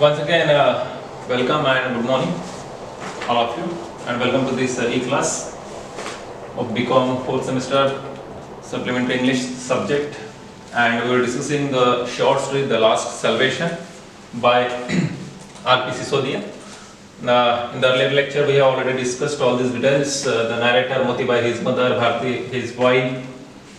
Once again, welcome and good morning, all of you, and welcome to this e-class of BCom 4th semester supplementary English subject. And we were discussing the short story, The Last Salvation by R.P. Sisodia. In the earlier lecture, we have already discussed all these details. The narrator, Motibai, his mother, Bharti, his wife,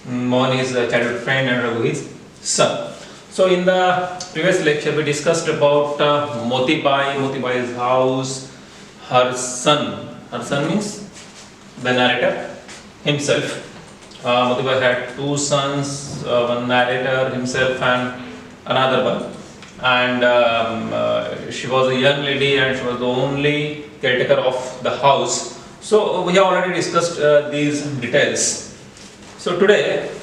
Mohan, his childhood friend, and Raghu, his son. So in the previous lecture, we discussed about Motibai's house, her son. Her son means the narrator himself. Motibai had two sons, one narrator himself and another one. And she was a young lady and she was the only caretaker of the house. So we have already discussed these details. So today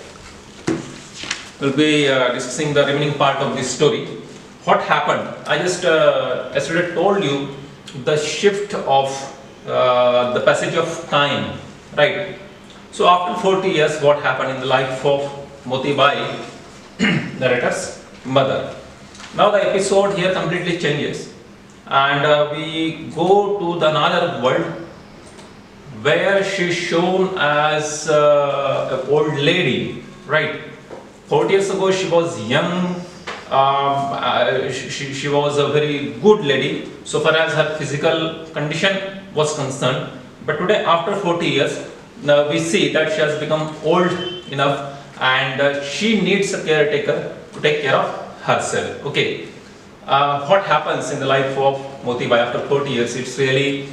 we'll be discussing the remaining part of this story. What happened? I just yesterday told you the shift of the passage of time, right? So after 40 years, what happened in the life of Motibai, narrator's mother? Now the episode here completely changes, and we go to the another world where she's shown as an old lady, right? 40 years ago she was young, she was a very good lady so far as her physical condition was concerned. But today, after 40 years, we see that she has become old enough and she needs a caretaker to take care of herself. Okay, what happens in the life of Motibai after 40 years? It really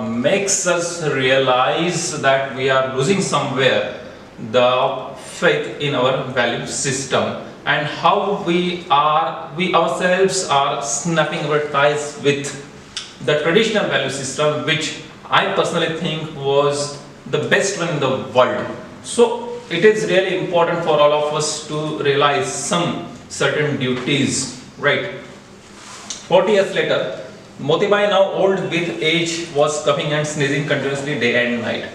makes us realize that we are losing somewhere the faith in our value system and how we ourselves are snapping our ties with the traditional value system, which I personally think was the best one in the world. So it is really important for all of us to realize some certain duties, right? 40 years later, Motibai, now old with age, was coughing and sneezing continuously day and night.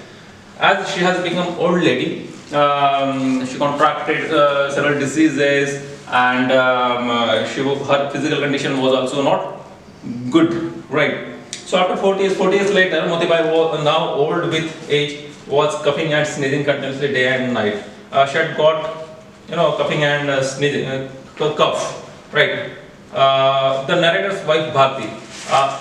As she has become old lady, she contracted several diseases, and her physical condition was also not good, right? So after 40 years later, Motibai, now old with age, was coughing and sneezing continuously day and night. She had got, coughing and sneezing, cough, right? The narrator's wife Bharti.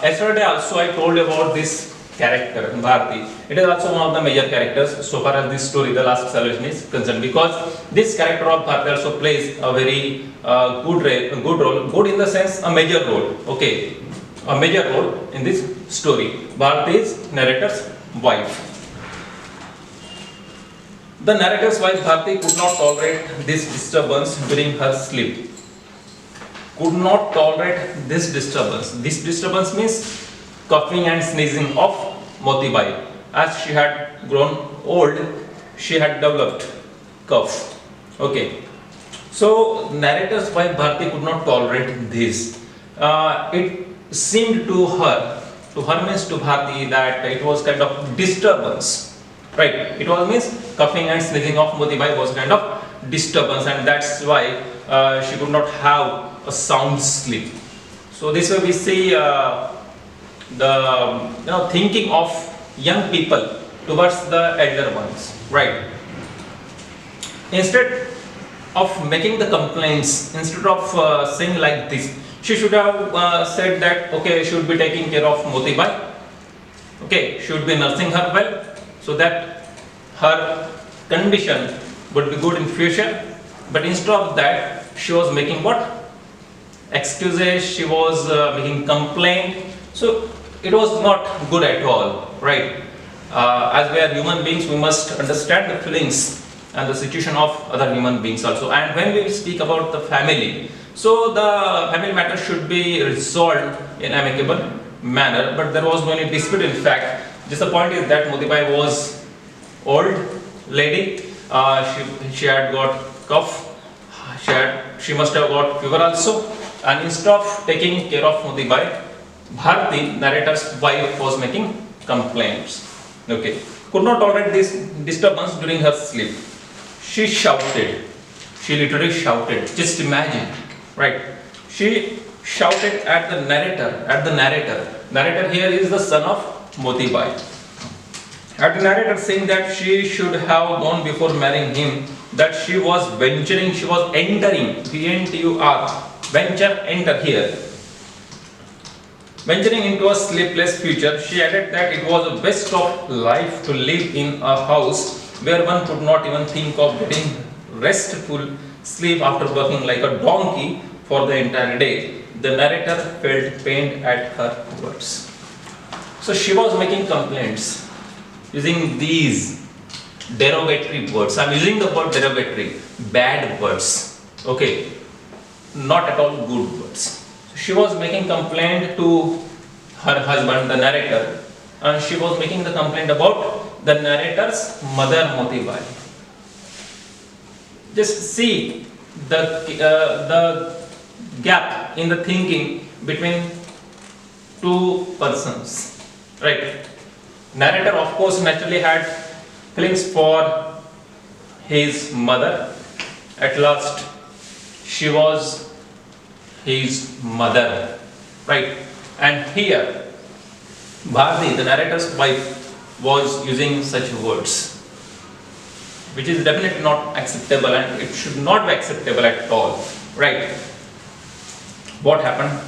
Yesterday also I told you about this character, Bharti. It is also one of the major characters so far as this story, The Last Salvation, is concerned, because this character of Bharti also plays a very good role, good in the sense a major role, okay, a major role in this story. Bharti is narrator's wife. The narrator's wife Bharti could not tolerate this disturbance during her sleep. Could not tolerate this disturbance. This disturbance means coughing and sneezing of Motibai. As she had grown old, she had developed cough. Okay. So narrator's wife Bharti could not tolerate this. It seemed to her means to Bharti, that it was kind of disturbance, right? It was means coughing and sneezing of Motibai was kind of disturbance, and that's why she could not have a sound sleep. So this way we see the thinking of young people towards the elder ones, right? Instead of making the complaints, instead of saying like this, she should have said that okay, she should be taking care of Motibai, okay, should be nursing her well, so that her condition would be good in future. But instead of that, she was making what? Excuses. She was making complaint. So it was not good at all, right? As we are human beings, we must understand the feelings and the situation of other human beings also. And when we speak about the family, so the family matter should be resolved in amicable manner. But there was no any dispute. In fact, just the point is that Motibai was old lady. She had got cough. She must have got fever also. And instead of taking care of Motibai, Bharti, narrator's wife, was making complaints. Okay, could not tolerate this disturbance during her sleep. She shouted. She literally shouted. Just imagine, right? She shouted at the narrator. Narrator here is the son of Motibai. At the narrator saying that she should have gone before marrying him, that she was entering, V-N-T-U-R, enter here. Venturing into a sleepless future, she added that it was the best of life to live in a house where one could not even think of getting restful sleep after working like a donkey for the entire day. The narrator felt pained at her words. So she was making complaints using these derogatory words. I'm using the word derogatory, bad words. Okay, not at all good words. She was making complaint to her husband, the narrator, and she was making the complaint about the narrator's mother, Motibai. Just see the gap in the thinking between two persons, right? Narrator, of course, naturally had feelings for his mother. At last, she was his mother, right? And here, Bharti, the narrator's wife, was using such words, which is definitely not acceptable, and it should not be acceptable at all, right? What happened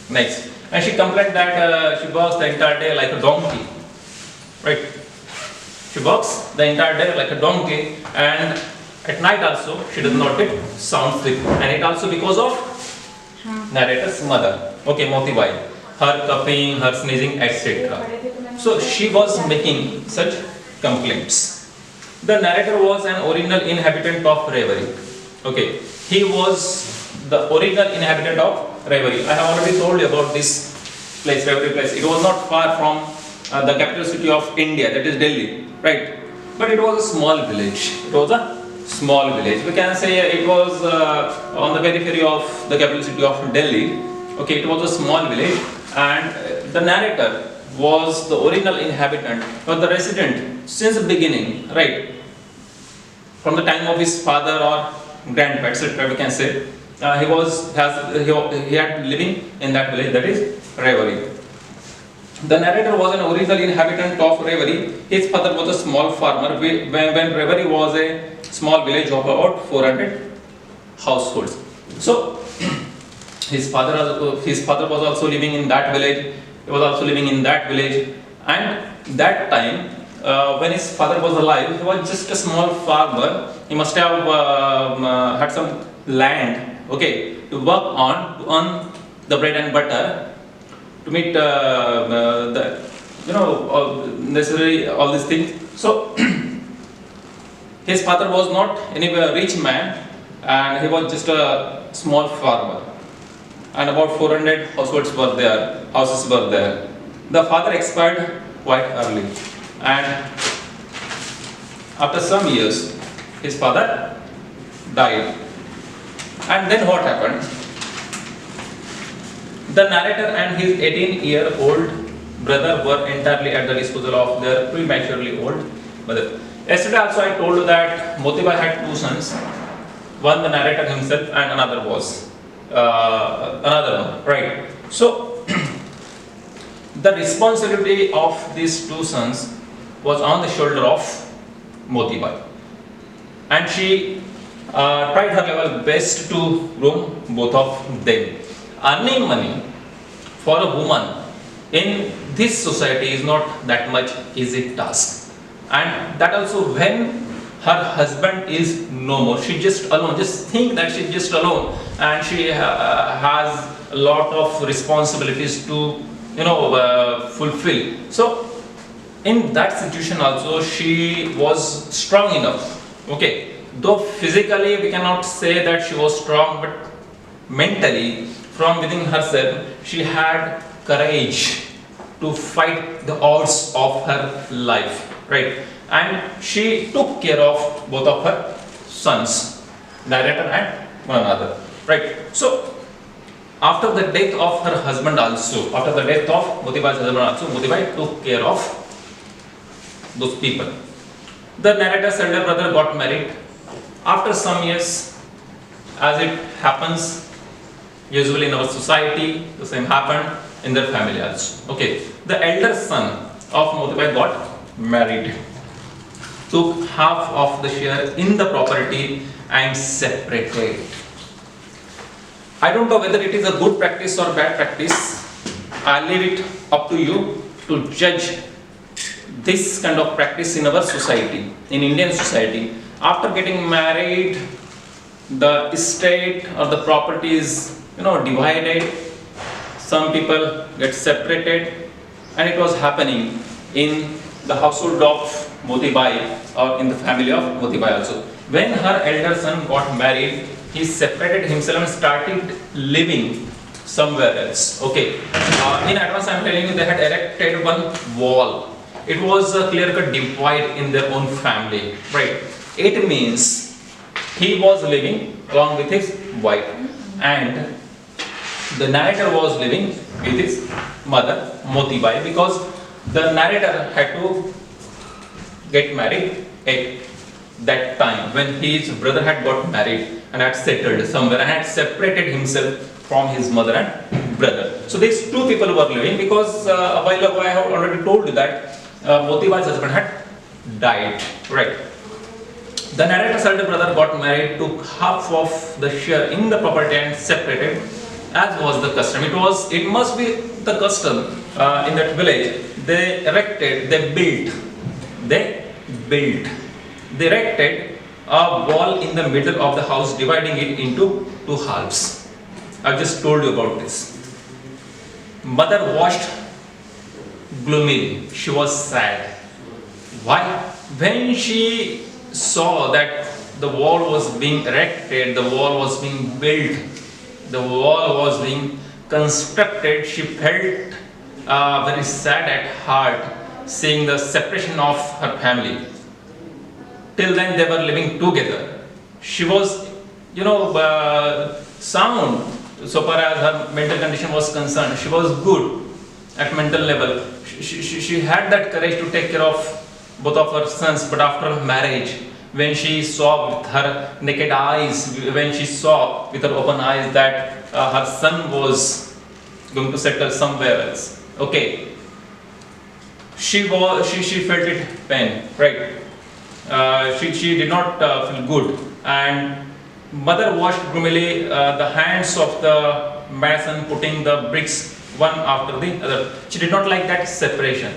next? And she complained that she works the entire day like a donkey, right? She works the entire day like a donkey, and at night also she does not get sound sleep, and it also because of narrator's mother, okay, Motibai, her coughing, her sneezing, etc. So she was making such complaints. The narrator was an original inhabitant of Reverie. Okay, he was the original inhabitant of Reverie. I have already told you about this place, Reverie place. It was not far from the capital city of India, that is Delhi, right? But it was a small village. It was a small village. We can say it was on the periphery of the capital city of Delhi. Okay, it was a small village, and the narrator was the original inhabitant or the resident since the beginning, right? From the time of his father or grandpa, etc. We can say he had living in that village, that is Reverie. The narrator was an original inhabitant of Reverie. His father was a small farmer when Reverie was a small village of about 400 households. So his father was also living in that village. He was also living in that village, and that time when his father was alive, he was just a small farmer. He must have had some land, okay, to work on to earn the bread and butter to meet the necessary all these things. So his father was not anywhere rich man, and he was just a small farmer, and about 400 houses were there. The father expired quite early, and after some years his father died. And then what happened? The narrator and his 18-year-old brother were entirely at the disposal of their prematurely old mother. Yesterday also I told you that Motibai had two sons, one the narrator himself and another was another one, right? So the responsibility of these two sons was on the shoulder of Motibai, and she tried her level best to groom both of them. Earning money for a woman in this society is not that much easy task, and that also when her husband is no more, she just alone. Just think that she's just alone, and she has a lot of responsibilities to fulfill. So in that situation also she was strong enough. Okay, though physically we cannot say that she was strong, but mentally, from within herself, she had courage to fight the odds of her life, right? And she took care of both of her sons, narrator and one another, right? So after the death of her husband also, after the death of Motibai's husband also, Motibai took care of those people. The narrator's elder brother got married. After some years, as it happens, Usually in our society, the same happened in their family also. Okay, the elder son of Motibai got married, took half of the share in the property and separated. I don't know whether it is a good practice or bad practice. I leave it up to you to judge this kind of practice in our society, in Indian society. After getting married, the estate or the property is divided. Some people get separated, and it was happening in the household of Motibai or in the family of Motibai also. When her elder son got married, he separated himself and started living somewhere else. Okay. In advance, I am telling you, they had erected one wall. It was a clear-cut divide in their own family, right? It means he was living along with his wife, and the narrator was living with his mother, Motibai, because the narrator had to get married at that time when his brother had got married and had settled somewhere and had separated himself from his mother and brother. So these two people were living because a while ago I have already told you that Motibai's husband had died, right? The narrator's elder brother got married, took half of the share in the property and separated, as was the custom. It must be the custom in that village. They erected a wall in the middle of the house, dividing it into two halves. I've just told you about this. Mother watched gloomily. She was sad. Why? When she saw that the wall was being erected, the wall was being built, the wall was being constructed, she felt very sad at heart, seeing the separation of her family. Till then they were living together. She was, sound so far as her mental condition was concerned. She was good at mental level. She had that courage to take care of both of her sons, but after marriage, when she saw with her naked eyes, when she saw with her open eyes that her son was going to settle somewhere else, okay, she felt it pain, right? She did not feel good, and mother watched gloomily the hands of the mason putting the bricks one after the other. She did not like that separation.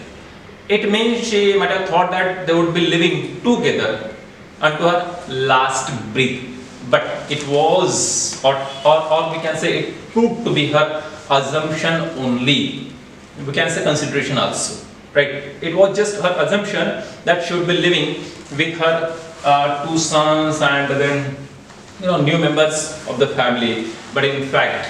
It means she might have thought that they would be living together unto her last breath, but it was, or we can say it proved to be her assumption only. We can say consideration also, right? It was just her assumption that she would be living with her two sons and then new members of the family. But in fact,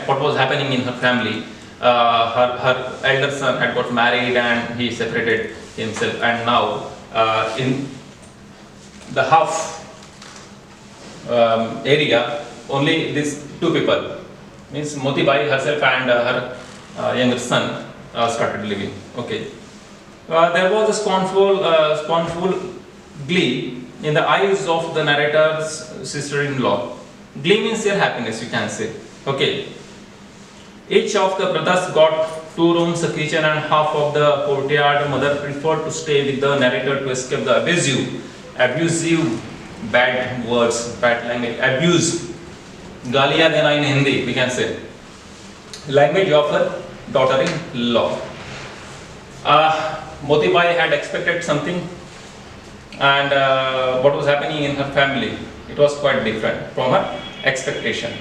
what was happening in her family? Her elder son had got married and he separated himself, and now in the half area, only these two people, means Motibai herself and her younger son, started living. Okay, there was a scornful glee in the eyes of the narrator's sister-in-law. Glee means your happiness, you can say. Okay. Each of the brothers got 2 rooms, a kitchen and half of the courtyard. Mother preferred to stay with the narrator to escape the abusive bad words, bad language, abuse. Galiya dena in Hindi, we can say. Language of her daughter-in-law. Motibai had expected something, and what was happening in her family, it was quite different from her expectation.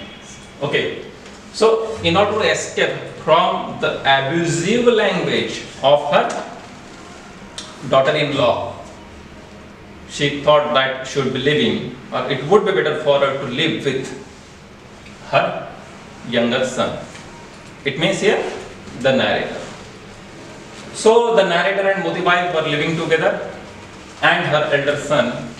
Okay. So, in order to escape from the abusive language of her daughter-in-law, she thought that she would be living, or it would be better for her to live with her younger son. It means here the narrator. So, the narrator and Motibai were living together, and her elder son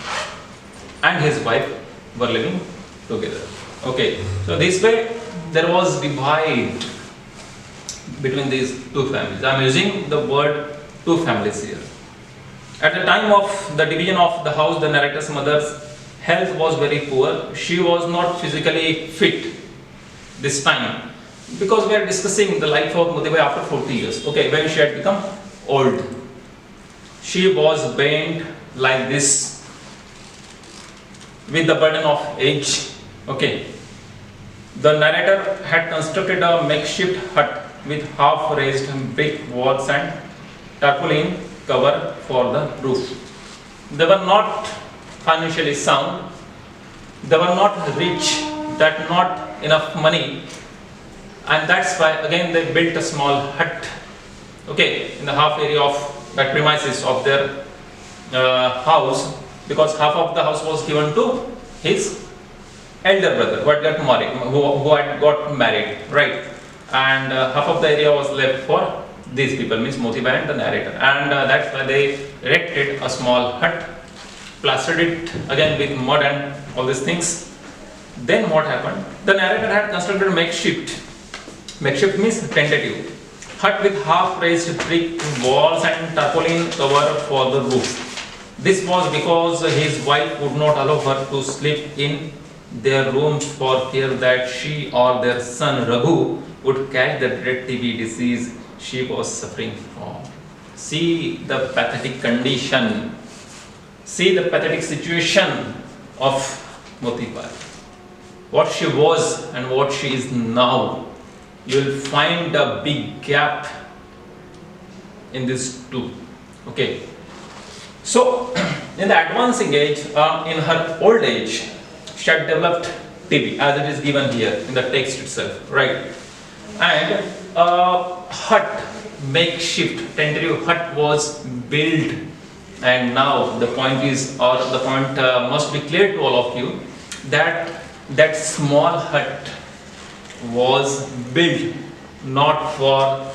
and his wife were living together. Okay, so this way there was divide between these two families. I am using the word two families here. At the time of the division of the house, the narrator's mother health was very poor. She was not physically fit this time, because we are discussing the life of Motibai after 40 years. Okay, when she had become old, she was bent like this with the burden of age. Okay, the narrator had constructed a makeshift hut with half raised brick walls and tarpaulin cover for the roof. They were not financially sound, they were not rich, that not enough money, and that's why again they built a small hut, okay, in the half area of that premises of their house, because half of the house was given to his elder brother who had got married, right? And half of the area was left for these people, means Motibai and the narrator, and that's why they erected a small hut, plastered it again with mud and all these things. Then what happened? The narrator had constructed a makeshift means tentative hut with half raised brick walls and tarpaulin cover for the roof. This was because his wife would not allow her to sleep in their rooms for fear that she or their son Raghu would catch the dread TB disease she was suffering from. See the pathetic condition, see the pathetic situation of Motibai. What she was and what she is now. You will find a big gap in these two. Okay. So, in the advancing age, in her old age, she had developed TB, as it is given here in the text itself, right? And a hut, makeshift tentative hut was built, and now the point is, or the point must be clear to all of you, that that small hut was built not for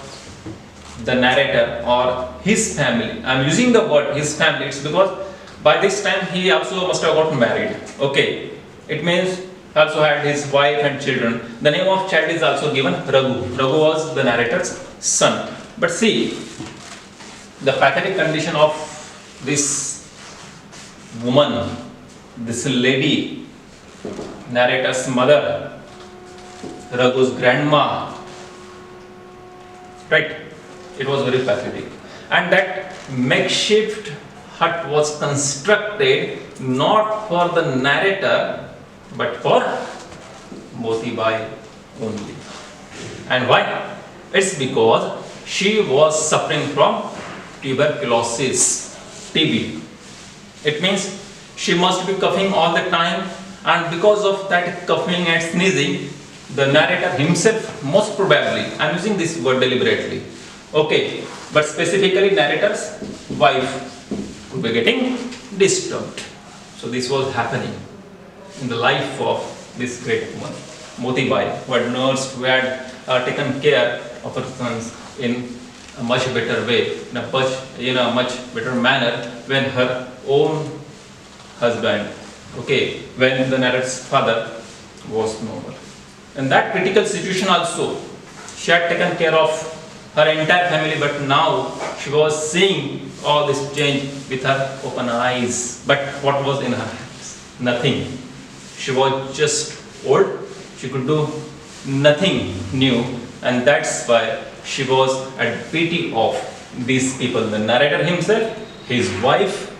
the narrator or his family. I am using the word his family, it's because by this time he also must have got married. Okay, it means he also had his wife and children. The name of child is also given Raghu. Raghu was the narrator's son. But see the pathetic condition of this woman, this lady, narrator's mother, Raghu's grandma, right? It was very pathetic. And that makeshift hut was constructed not for the narrator but for Motibai only. And why? It's because she was suffering from tuberculosis, TB. It means she must be coughing all the time, and because of that coughing and sneezing, the narrator himself, most probably, I am using this word deliberately, okay, but specifically narrator's wife would be getting disturbed. So this was happening in the life of this great woman, Motibai, who had nursed, who had taken care of her sons in a much better way, in a much better manner when her own husband, okay, when the narrator's father was no more. In that critical situation also, she had taken care of her entire family, but now she was seeing all this change with her open eyes. But what was in her hands? Nothing. She was just old, she could do nothing new, and that's why she was at pity of these people. The narrator himself, his wife,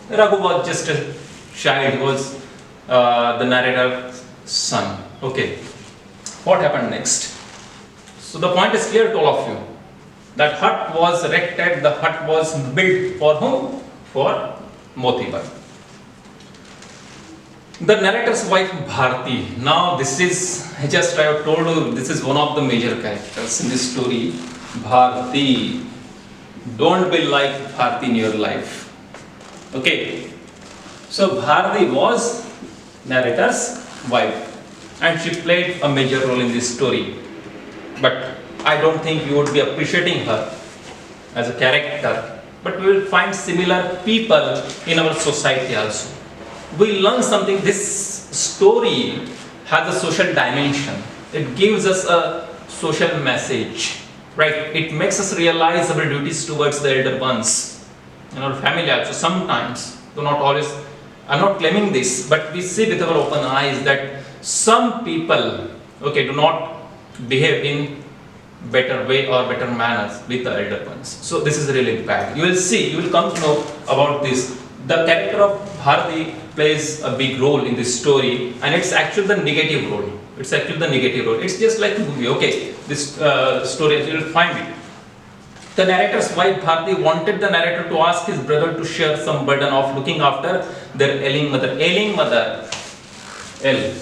Raghu was just a child, he was the narrator's son. Okay. What happened next? So the point is clear to all of you. That hut was erected, the hut was built for whom? For Motibai. The narrator's wife Bharti. Now this is, I have told you, this is one of the major characters in this story. Bharti. Don't be like Bharti in your life. Okay. So Bharti was narrator's wife, and she played a major role in this story. But I don't think you would be appreciating her as a character. But we will find similar people in our society also. We learn something. This story has a social dimension. It gives us a social message, right? It makes us realize our duties towards the elder ones in our family also. Sometimes, though not always, I'm not claiming this, but we see with our open eyes that some people, okay, do not behave in better way or better manners with the elder ones. So this is really bad. You will see, you will come to know about this. The character of Bharati plays a big role in this story, and it's actually the negative role. It's actually the negative role. It's just like a movie, okay? This story, you will find it. The narrator's wife Bharati wanted the narrator to ask his brother to share some burden of looking after their ailing mother. Ailing mother, ill,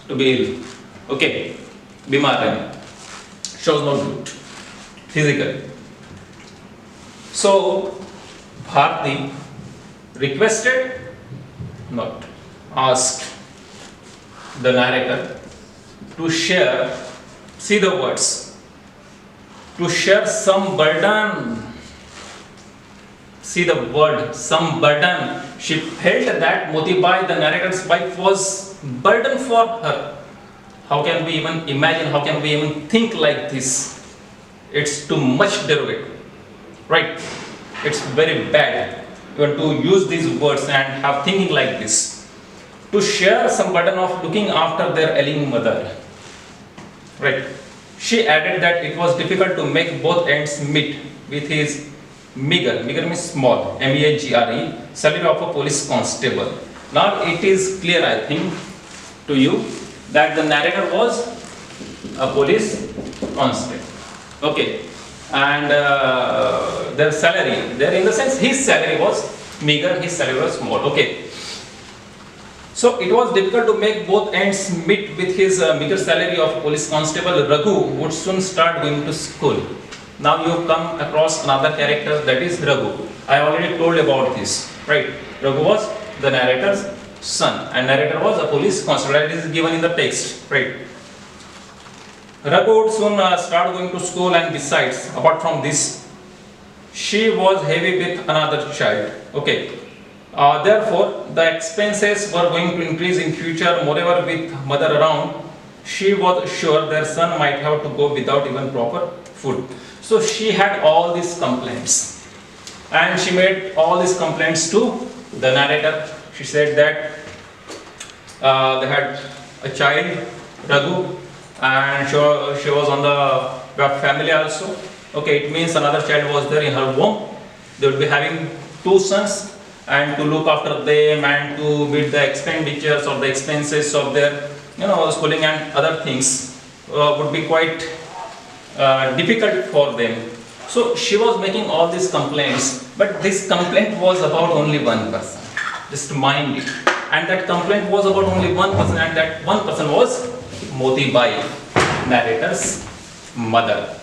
to be ill, okay? Bimar hai, shows not good, physically. So Bharati requested, not asked the narrator to share, see the words, to share some burden. See the word, some burden. She felt that Motibai, the narrator's wife, was burden for her. How can we even imagine, how can we even think like this? It's too much derogatory, right? It's very bad even to use these words and have thinking like this. To share some burden of looking after their ailing mother, right? She added that it was difficult to make both ends meet with his meager means small, M-E-A-G-R-E, salary of a police constable. Now it is clear, I think, to you that the narrator was a police constable, okay, and their salary, there in the sense his salary was meager, his salary was small, okay. So it was difficult to make both ends meet with his meager salary of police constable. Raghu would soon start going to school. Now you come across another character, that is Raghu. I already told about this, right? Raghu was the narrator's son and narrator was a police constable. That is given in the text, right? Raghu would soon start going to school, and besides, apart from this, she was heavy with another child, okay. Therefore, the expenses were going to increase in future. Moreover, with mother around, she was sure their son might have to go without even proper food. So she had all these complaints, and she made all these complaints to the narrator. She said that they had a child, Raghu, and she was on the family also. Okay, it means another child was there in her womb. They would be having two sons, and to look after them and to meet the expenditures or the expenses of their schooling and other things would be quite difficult for them. So she was making all these complaints, but this complaint was about only one person, just mind it, and that complaint was about only one person, and that one person was Motibai, narrator's mother.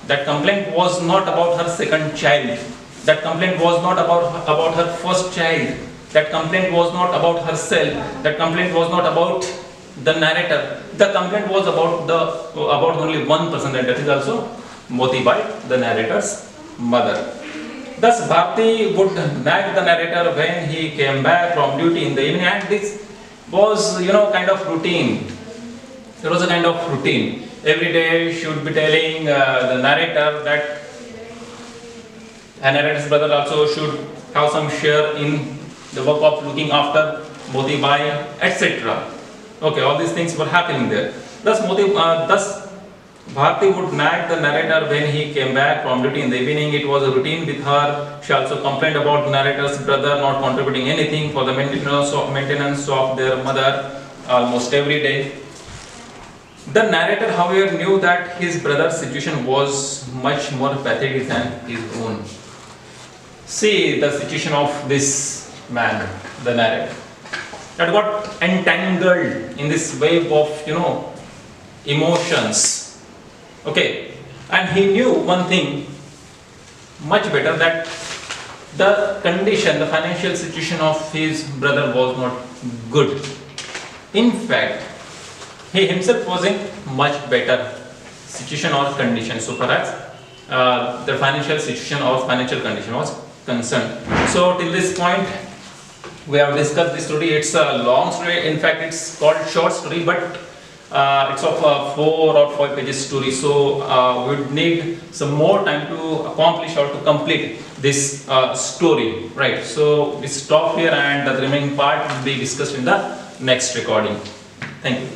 That complaint was not about her second child. That complaint was not about her first child. That complaint was not about herself. That complaint was not about the narrator. The complaint was about only one person, and that is also Motibai, the narrator's mother. Thus Bharti would nag the narrator when he came back from duty in the evening, and this was kind of routine. It was a kind of routine. Every day she would be telling the narrator that a narrator's brother also should have some share in the work of looking after Motibai, etc. Okay, all these things were happening there. Thus Bharti would nag the narrator when he came back from duty in the evening. It was a routine with her. She also complained about the narrator's brother not contributing anything for the maintenance of their mother almost every day. The narrator, however, knew that his brother's situation was much more pathetic than his own. See the situation of this man, the narrator, that got entangled in this wave of emotions. Okay, and he knew one thing much better, that the condition, the financial situation of his brother was not good. In fact, he himself was in much better situation or condition so far as the financial situation or financial condition was concerned. So till this point we have discussed this story. It's a long story. In fact, it's called short story, but it's of a 4 or 5 pages story. So we would need some more time to accomplish or to complete this story, right? So we stop here, and the remaining part will be discussed in the next recording. Thank you.